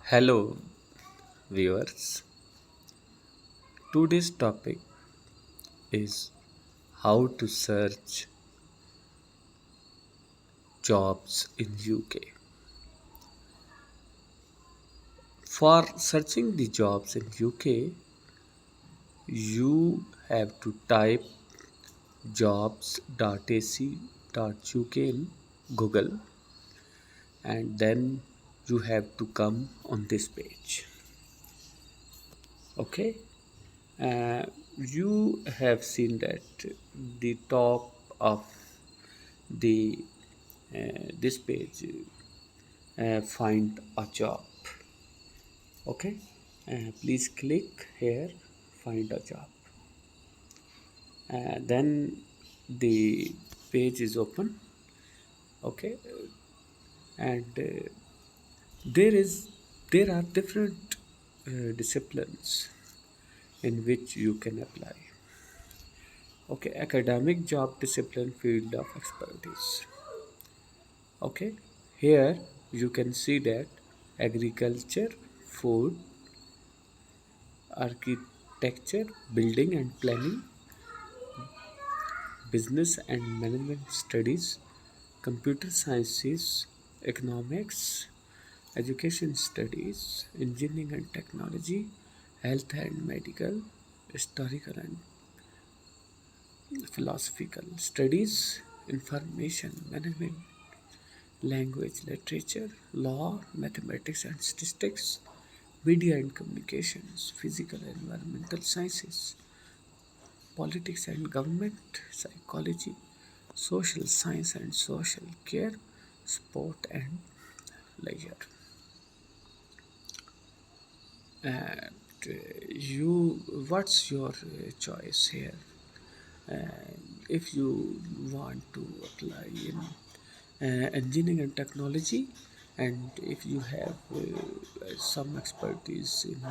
Hello, viewers. Today's topic is how to search jobs in UK. For searching the jobs in UK, you have to type jobs.ac.uk in Google, and then you have to come on this page. Okay, you have seen that the top of the this page, find a job. Okay, please click here, find a job. Then the page is open. Okay, and there is there are different disciplines in which you can apply. Okay, academic, job, discipline, field of expertise. Okay, here you can see that agriculture, food, architecture, building and planning, business and management studies, computer sciences, economics, education studies, engineering and technology, health and medical, historical and philosophical studies, information management, language, literature, law, mathematics and statistics, media and communications, physical and environmental sciences, politics and government, psychology, social science and social care, sport and leisure. And you, what's your choice here? If you want to apply in engineering and technology, and if you have some expertise in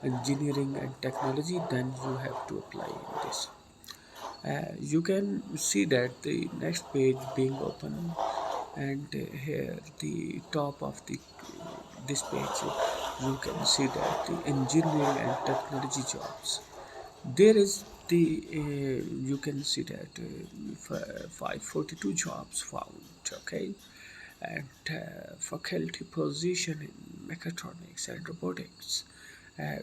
engineering and technology, then you have to apply in this. You can see that the next page being open, and here the top of the this page, you can see that the engineering and technology jobs. There is the you can see that 542 jobs found. Okay, and faculty position in mechatronics and robotics. Uh,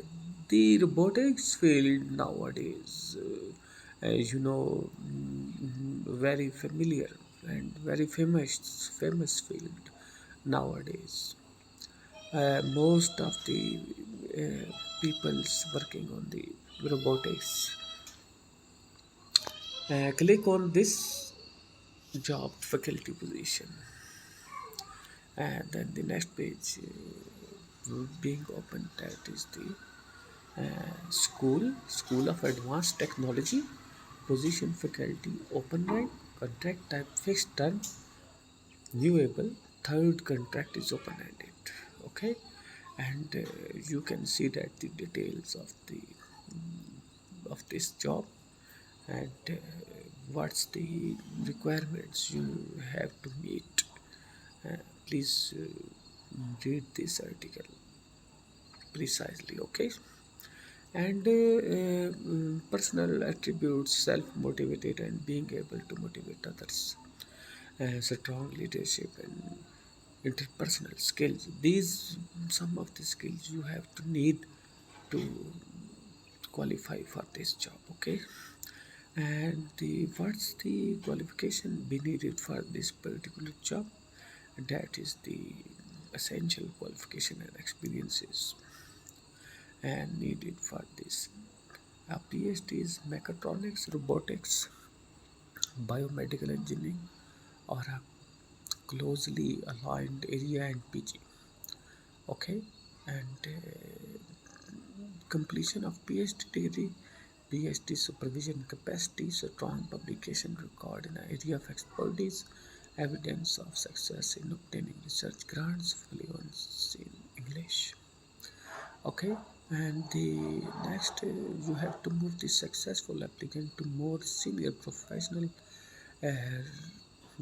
the robotics field nowadays, very familiar and very famous field nowadays. Most of the people's working on the robotics. Click on this job faculty position, and then the next page being open, that is the school of advanced technology, position faculty, open rank, contract type fixed term, renewable, third contract is open ended. Okay, and you can see that the details of this job, and what's the requirements you have to meet. Please read this article precisely. Okay, and personal attributes, self-motivated and being able to motivate others, strong leadership and interpersonal skills. These some of the skills you have to need to qualify for this job. Okay, and the what's the qualification be needed for this particular job? That is the essential qualification and experiences and needed for this. A PhD is mechatronics, robotics, biomedical engineering, or a closely aligned area and PG. Okay, and completion of PhD degree, PhD supervision capacity, strong publication record in an area of expertise, evidence of success in obtaining research grants, fluency in English. Okay, and the next you have to move the successful applicant to more senior professional uh,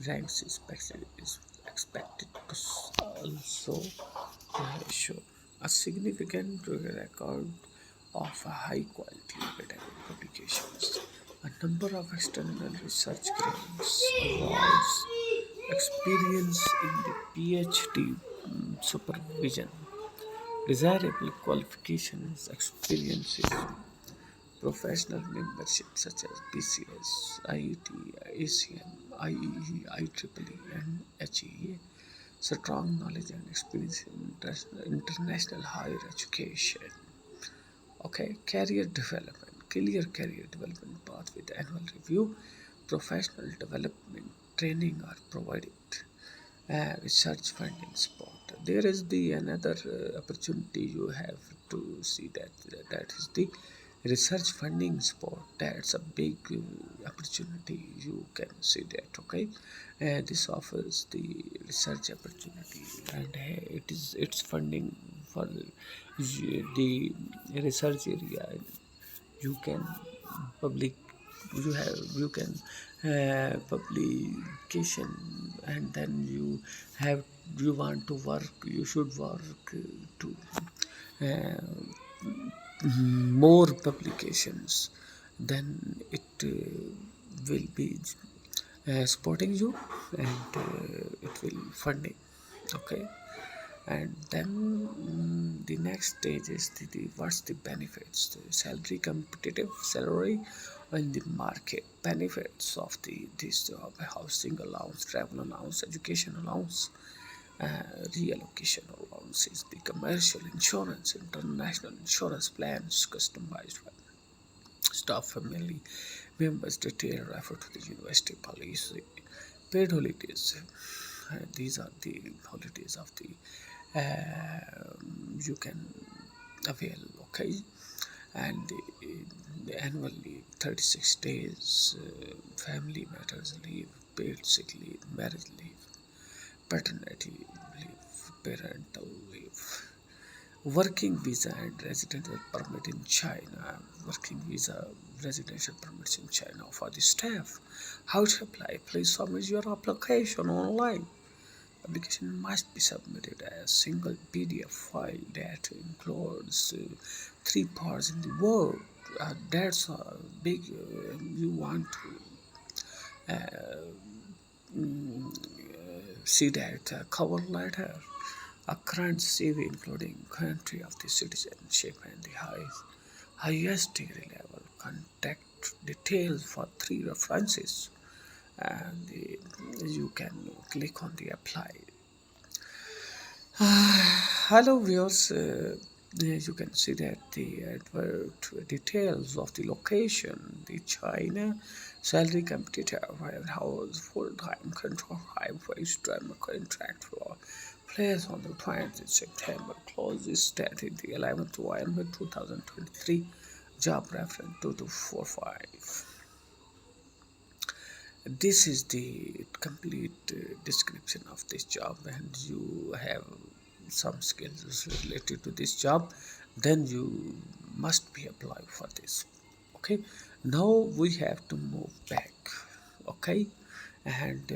ranks is expected to also show. a significant record of high quality academic publications, a number of external research grants, awards, experience in the PhD supervision, desirable qualifications, experiences, professional membership such as BCS, IET, ACM, IEE, IEEE, and HEA, strong knowledge and experience in international higher education. Okay, career development, clear career development path with annual review, professional development training are provided. Research funding support. There is the another opportunity you have to see that is the research funding support. That's a big opportunity. You can see that. Okay, this offers the research opportunity, and it's funding for the research area. You can public you can publication, and then have you want to work, you should work to uh, more publications, then it will be supporting you, and it will funding. Okay, and then the next stage is the what's the benefits, the salary, competitive salary in the market, benefits of this job, housing allowance, travel allowance, education allowance, reallocation allowances, the commercial insurance, international insurance plans, customized for staff, family members, detail refer to the university policy, paid holidays. These are the holidays of the you can avail. Okay, and the annual leave, 36 days, family matters leave, paid sick leave, marriage leave, paternity leave, parental leave, working visa and residential permit in China, working visa, residential permits in China for the staff. How to apply? Please submit your application online. Application must be submitted as a single PDF file that includes three parts in the Word. That's a big. You want to see that cover letter, a current CV including country of the citizenship and the highest degree level, contact details for three references, and you can click on the apply. Hello viewers, you can see that the advert details of the location, the China salary competitor warehouse full-time control high wage drama contract for players on the 20th September, closes date in the 11th November 2023, job reference 2245. This is the complete description of this job, and you have some skills related to this job, then you must be applied for this. Okay, now we have to move back. Okay, and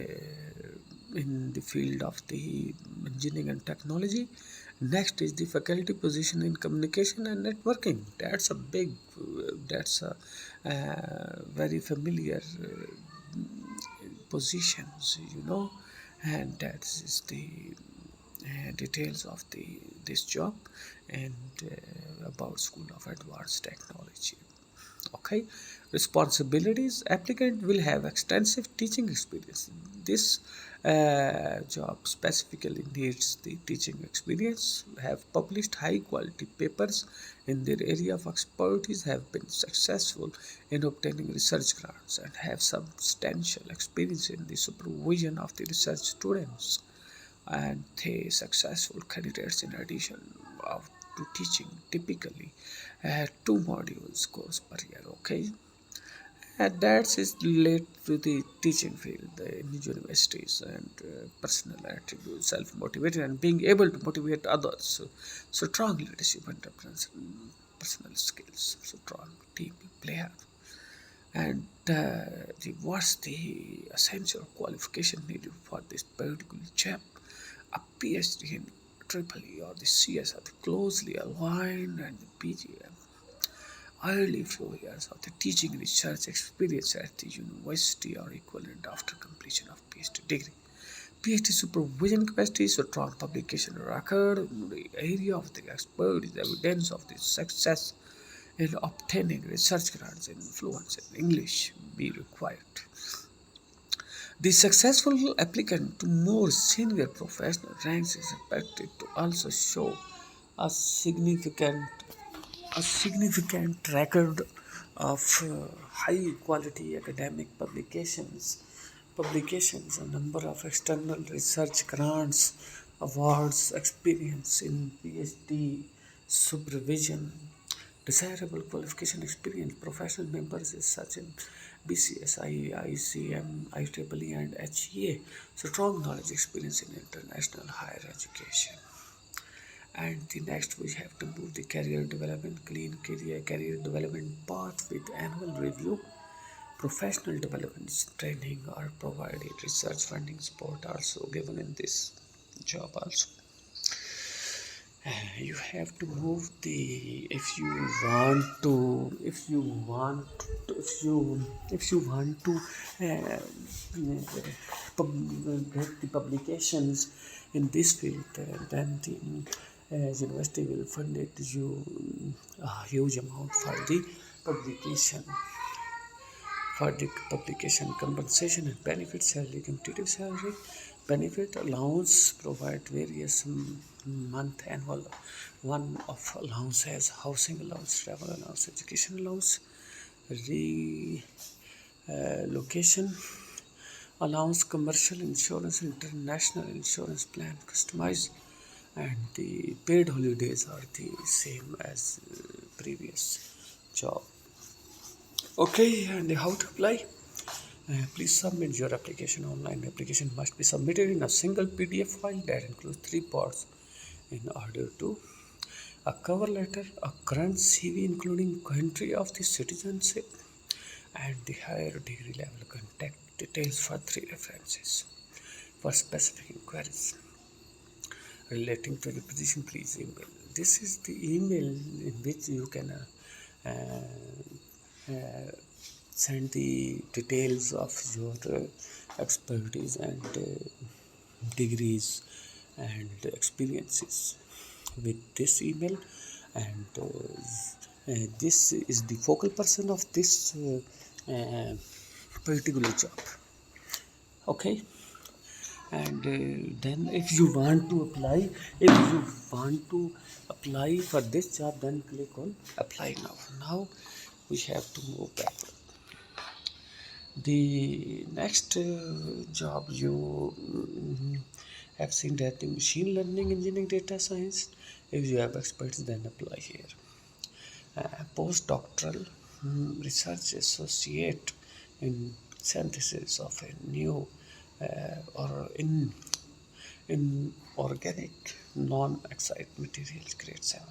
in the field of the engineering and technology, next is the faculty position in communication and networking. That's a big, that's a very familiar positions, and that is the details of the this job, and about School of Advanced Technology. Okay, responsibilities, applicant will have extensive teaching experience. This job specifically needs the teaching experience, have published high quality papers in their area of expertise, have been successful in obtaining research grants, and have substantial experience in the supervision of the research students, and the successful candidates in addition of to teaching typically two modules course per year. Okay, and that is related to the teaching field in universities, and personal attributes, self-motivated and being able to motivate others. So strong leadership and personal skills, strong team player. And what's the essential qualification needed for this particular job? A PhD in Triple E or the CS are the closely aligned, and the PGM early few years of the teaching research experience at the university are equivalent after completion of PhD degree. PhD supervision capacity is a strong publication record in the area of the expert is evidence of the success in obtaining research grants in fluency in English be required. The successful applicant to more senior professional ranks is expected to also show a significant record of high quality academic publications, a number of external research grants, awards, experience in PhD supervision, desirable qualification experience, professional members is such in BCSI, ICM, IEEE, and HEA. Strong knowledge experience in international higher education. And the next we have to move the career development, clean career development path with annual review. Professional development training are provided. Research funding support also given in this job also. You have to move the if you want to get the publications in this field, then the university will fund it you a huge amount publication for the publication compensation and benefits, salary, competitive salary, benefit allowance, provide various month annual one of allowance as housing allowance, travel allowance, education allowance, relocation allowance, commercial insurance, international insurance plan customized, and the paid holidays are the same as previous job. Okay, and how to apply? Please submit your application online. Application must be submitted in a single PDF file that includes 3 parts in order to a cover letter, a current CV including country of the citizenship, and the higher degree level contact details for 3 references. For specific inquiries relating to the position, please email. This is the email in which you can send the details of your expertise and degrees and experiences with this email, and this is the focal person of this particular job. Okay, and then if you want to apply for this job, then click on apply now. We have to move backward. The next job you have seen that the machine learning, engineering, data science. If you have experts, then apply here. Postdoctoral research associate in synthesis of a new or in organic non-excited materials, grade 7.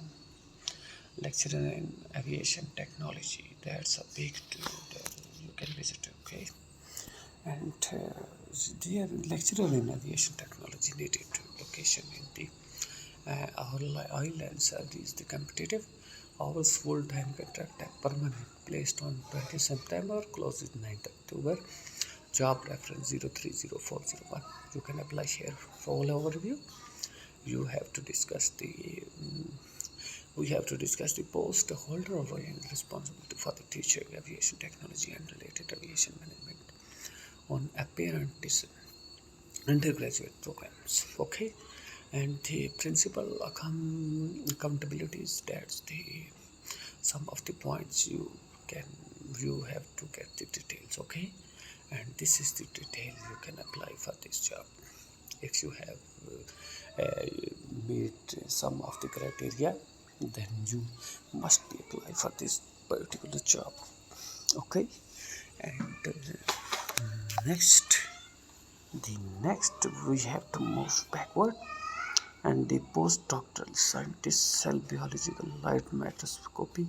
Lecturer in aviation technology, that's a big tool that you can visit. Okay, and dear lecturer in aviation technology needed location in the island salary is the competitive hours, full-time contract type permanent, placed on 20 September, closes 9th October, job reference 030401. You can apply here. For all overview, you have to discuss the we have to discuss the post holder of responsibility for the teacher aviation technology and related aviation management on apprentice undergraduate programs. Okay, and the principal accountabilities, that's the some of the points you have to get the details. Okay, and this is the detail you can apply for this job if you have meet some of the criteria, then you must be apply for this particular job. Okay, and next we have to move backward, and the postdoctoral scientist, cell biological light microscopy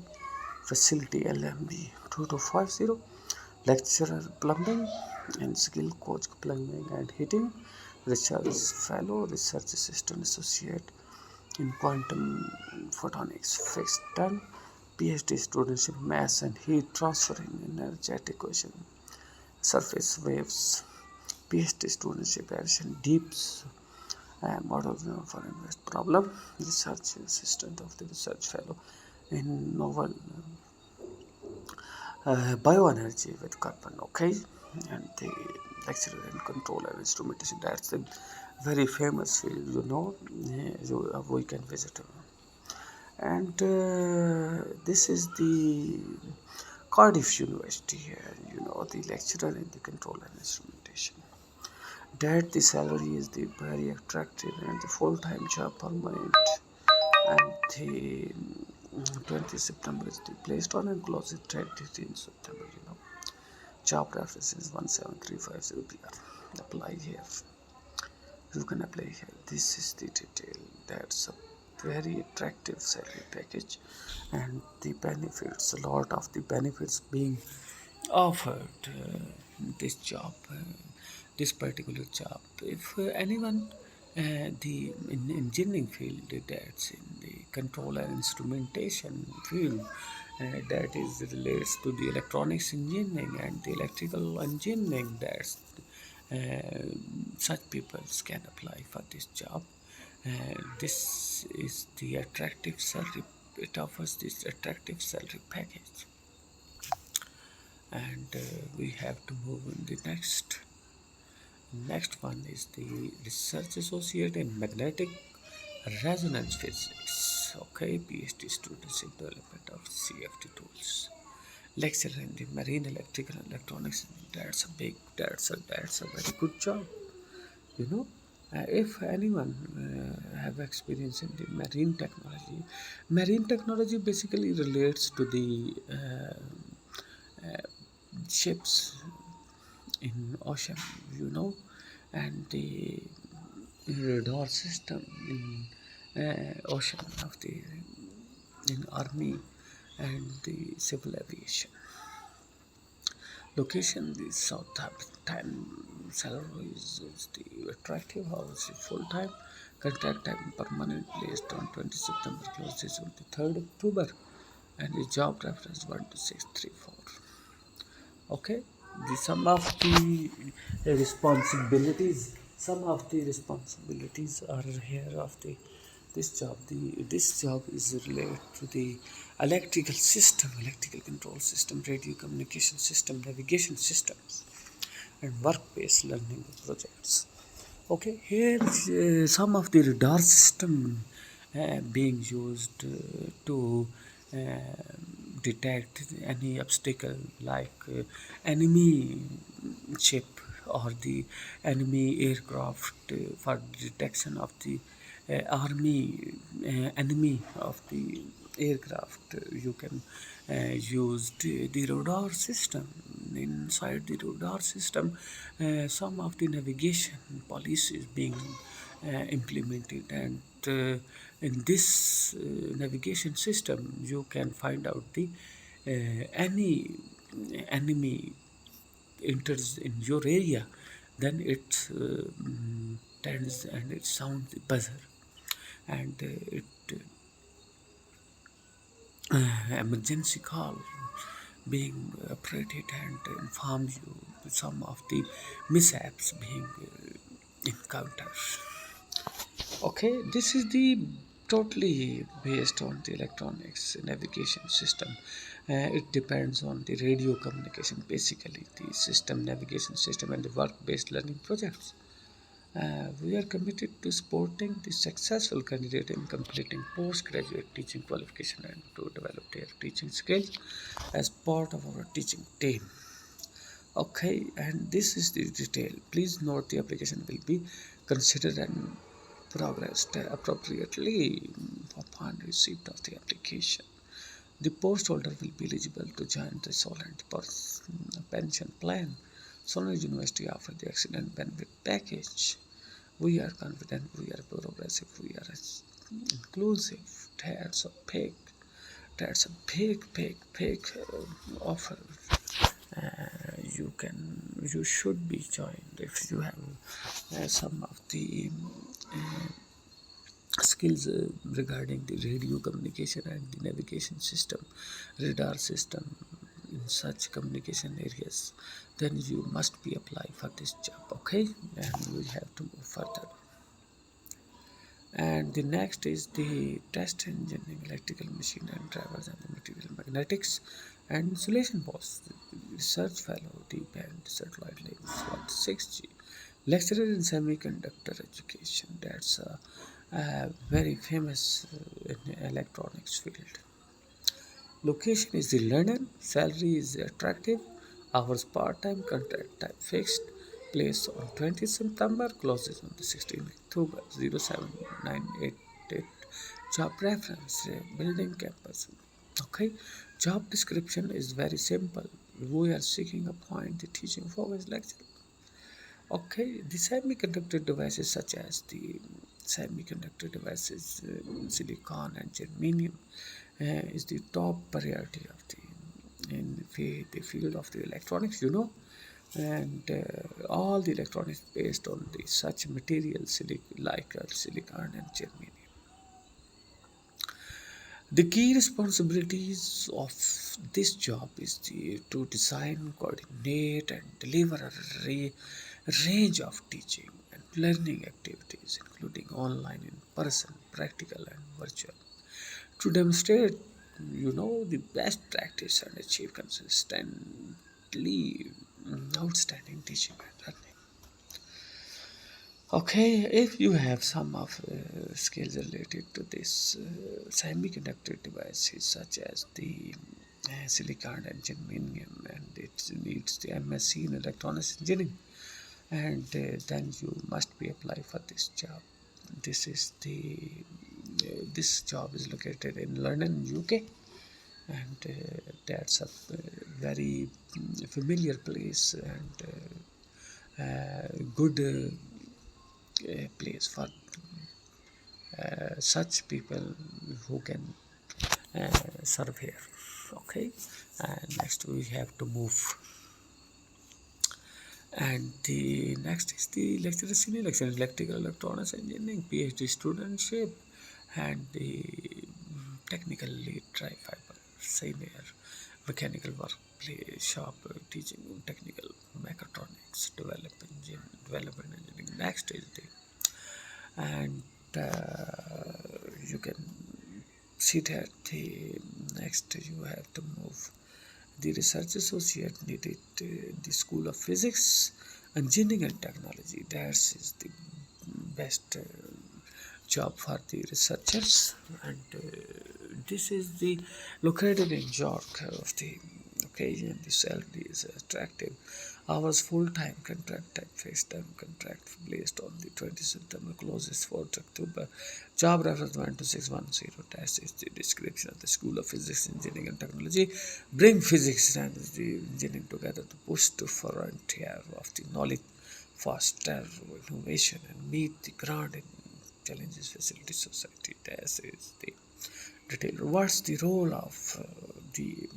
facility, LMB 2250, lecturer plumbing and skill coach plumbing and heating, research fellow, research assistant associate, in quantum photonics, fixed term, PhD students in mass and heat transfer in energetic equation, surface waves, PhD students in deep model for invest problem, research assistant of the research fellow in novel bioenergy with carbon, okay, and the lecturer in control and instrumentation. That's a very famous field, we can visit. And this is the Cardiff University here, the lecturer in the control and instrumentation. That the salary is the very attractive and the full-time job permanent, and the 20th September is the placed on and closed date in September. Job reference is 17350 PR. Apply here. You can apply here. This is the detail. That's a very attractive salary package, and the benefits, a lot of the benefits being offered this job, this particular job. If anyone the in engineering field, that's in the control and instrumentation field, that is relates to the electronics engineering and the electrical engineering, that's uh, such people can apply for this job. This is the attractive salary. It offers this attractive salary package, and we have to move on the next. Next one is the research associate in magnetic resonance physics. Okay, PhD students in development of CFD tools. Lecturer in the marine electrical and electronics. That's a very good job. You know, if anyone have experience in the marine technology basically relates to the ships in ocean, and the radar system in ocean of the in army and the civil aviation. Location the Southampton. Salary is the attractive house full time. Contract time permanent placed on 20 September, closes on the 3rd October, and the job reference 12634. Okay, the some of the responsibilities are here of the this job is related to the electrical control system, radio communication system, navigation systems, and work-based learning projects. Okay, here some of the radar system being used to uh, detect any obstacle like enemy ship or the enemy aircraft for detection of the army enemy of the aircraft. You can use the radar system. Inside the radar system, some of the navigation policies being implemented, and in this navigation system you can find out the any enemy enters in your area, then it turns and it sounds the buzzer, and it emergency call being operated and informs you some of the mishaps being encountered. Okay, this is the totally based on the electronics navigation system. It depends on the radio communication, basically the system navigation system and the work-based learning projects. We are committed to supporting the successful candidate in completing postgraduate teaching qualification and to develop their teaching skills as part of our teaching team. Okay, and this is the detail. Please note the application will be considered and progressed appropriately upon receipt of the application. The post holder will be eligible to join the Solent pension plan. Solent University offer the accident benefit package. We are confident, we are progressive, we are inclusive. That's a big offer. You should be joined if you have some of the skills regarding the radio communication and the navigation system, radar system in such communication areas, then you must be apply for this job. Okay, and we have to move further. And the next is the test engineering, electrical machine and drivers and the material magnetics and insulation post, research fellow, deep band satellite links for 6G, lecturer in semiconductor education. That's a very famous in electronics field. Location is the London, salary is attractive, hours part-time, contract type fixed, place on 20th September, closes on the 16th October 07988. Job preference, building campus. Okay, job description is very simple. We are seeking a point, the teaching focus lecture. Okay, the semiconductor devices such as the semiconductor devices, silicon and germanium is the top priority of the field of the electronics, and all the electronics based on the such materials like silicon and germanium. The key responsibilities of this job is to design, coordinate, and deliver a range of teaching and learning activities, including online, in person, practical, and virtual, to demonstrate, the best practice and achieve consistently outstanding teaching and learning. Okay, if you have some of skills related to this semiconductor devices such as the silicon and germanium, and it needs the MSc in electronics engineering, and then you must be apply for this job. This is the this job is located in London, UK, and that's a very familiar place and good place for such people who can serve here. Okay, and next we have to move. And the next is the lecturer senior lecturer in electrical electronics engineering, PhD studentship, and the technical lead dry fiber senior mechanical workplace shop teaching technical mechatronics development engineering. Next is the and you can see that the next you have to move. The research associate needed the School of Physics, Engineering and Technology. That is the best job for the researchers, and this is the located in York of the occasion. The salary is attractive. Hours full-time contract type fixed term contract placed on the 20th September, closes 4th October. Job reference 12610. Test is the description of the School of Physics, Engineering and Technology. Bring physics and the engineering together to push the frontier of the knowledge, foster innovation, and meet the grand challenges facility society. This is the detail. What's the role of the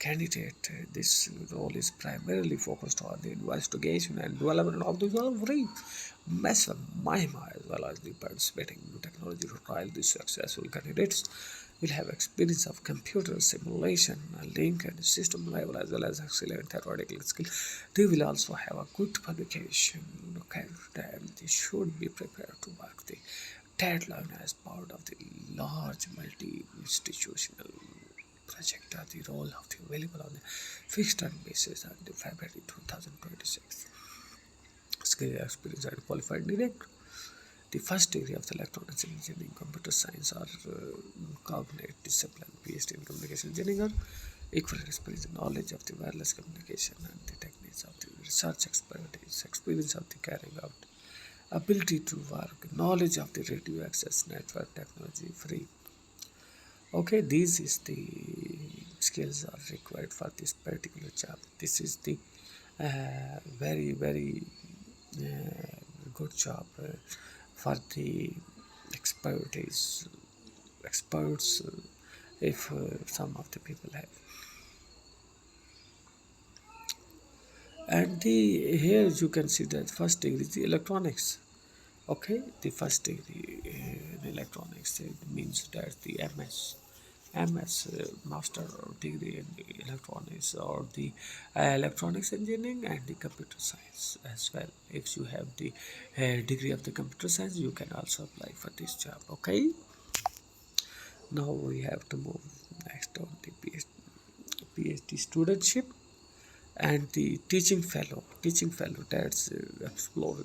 candidate? This role is primarily focused on the investigation and development of the very massive MIMA, as well as the participating in technology to trial. The successful candidates will have experience of computer simulation, link and system level, as well as excellent theoretical skill. They will also have a good publication. Okay, and they should be prepared to work the deadline as part of the large multi-institutional project. The role of the available on the fixed term basis on the February 2026. Skill experience and qualified direct. The first degree of the electronics engineering, computer science, or cognate discipline, PhD in communication engineering, or equivalent experience and knowledge of the wireless communication and the techniques of the research expertise, experience of the carrying out, ability to work, knowledge of the radio access network technology free. Okay, these is the skills are required for this particular job. This is the very good job for the expertise experts if some of the people have. And the here you can see that first degree is the electronics, Okay, the first degree in electronics, it means that the MS master degree in electronics, or the electronics engineering and the computer science as well. If you have the degree of the computer science, you can also apply for this job. Okay, now we have to move next on the PhD studentship and the teaching fellow, that's explore.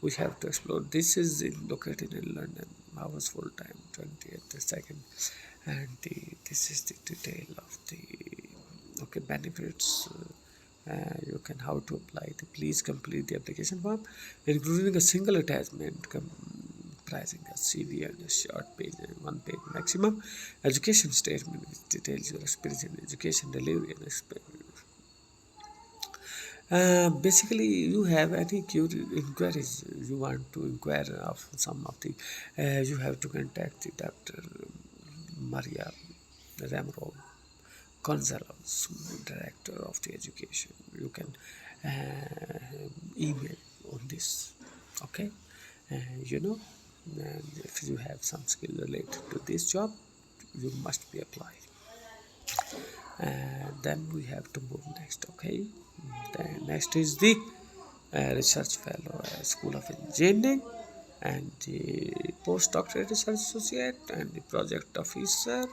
We have to explore. This is located in London, hours full time 20th the second, and this is the detail of the okay benefits. You can how to apply. Please complete the application form, including a single attachment comprising a CV and a short page and one page maximum education statement which details your experience in education delivery and experience. Basically, you have any inquiries you want to inquire of some of the, you have to contact the Dr. Maria Ramro Gonzalez, Director of the Education. You can email on this, okay? You know, and if you have some skill related to this job, you must be applied. And then we have to move next, okay? Then next is the research fellow at School of Engineering, and the postdoctoral research associate, and the project officer,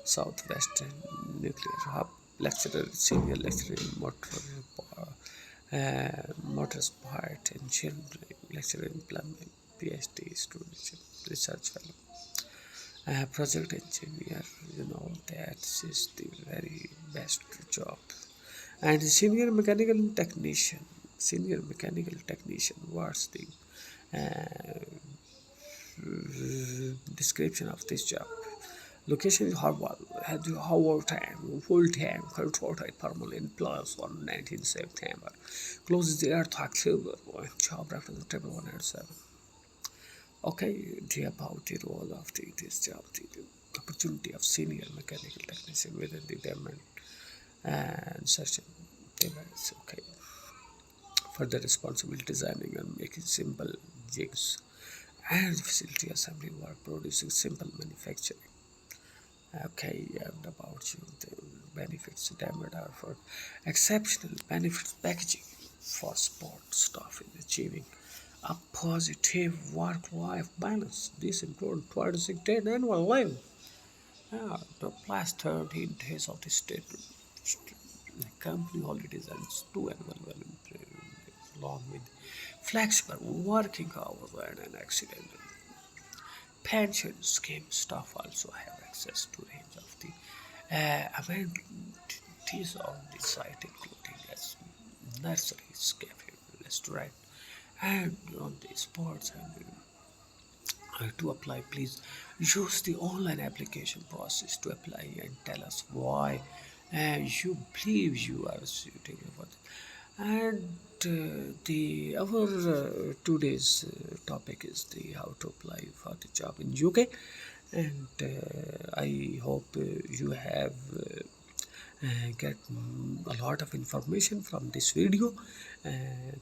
Southwestern Nuclear Hub, lecturer, senior lecturer in motorsport engineering, lecturer in plumbing, PhD student, research fellow, project engineer. You know that is the very best job. And senior mechanical technician, what's the uh, description of this job? Location is Harwell, had the Howard time, full time, control type permanent plus on 19 September. Closes the earth October, job reference table 107. Okay, about the role of this job, the opportunity of senior mechanical technician within the development and certain device. Okay, further responsibility designing and making simple jigs and facility assembly work, producing simple manufacturing. Okay, and about you, the benefits damage are for exceptional benefits packaging for sport staff in achieving a positive work-life balance. This includes 26-day annual leave, the plus 13 days of the state company holidays and two annual voluntary days, along with flexible working hours and an accident pension scheme. Staff also have access to range of the amenities on the site, including as nurseries, cafe, restaurant, and on the sports and to apply, please use the online application process to apply and tell us why you believe you are suitable for it. And the our today's topic is the how to apply for the job in UK, and I hope you have get a lot of information from this video.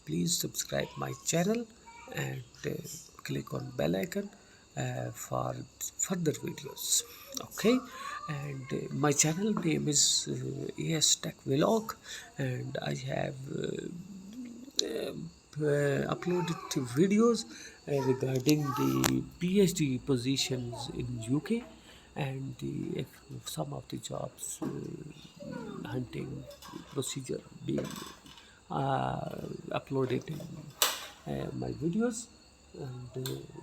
Please subscribe my channel and click on bell icon for further videos. Okay, and my channel name is AS Tech Vlog, and I have uploaded videos regarding the PhD positions in UK, and some of the jobs hunting procedure being uploaded in my videos, and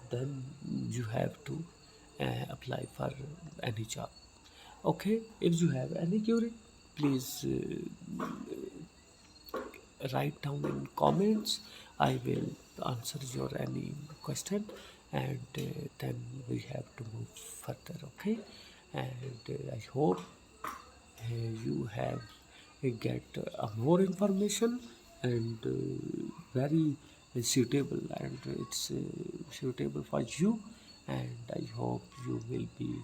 then you have to apply for any job. Okay, if you have any query, please write down in comments. I will answer your any question, and then we have to move further. Okay, and I hope you have get more information, and very suitable, and it's suitable for you, and I hope you will be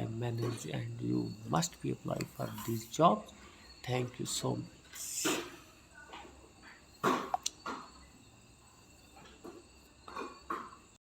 managed and you must be applied for this job. Thank you so much.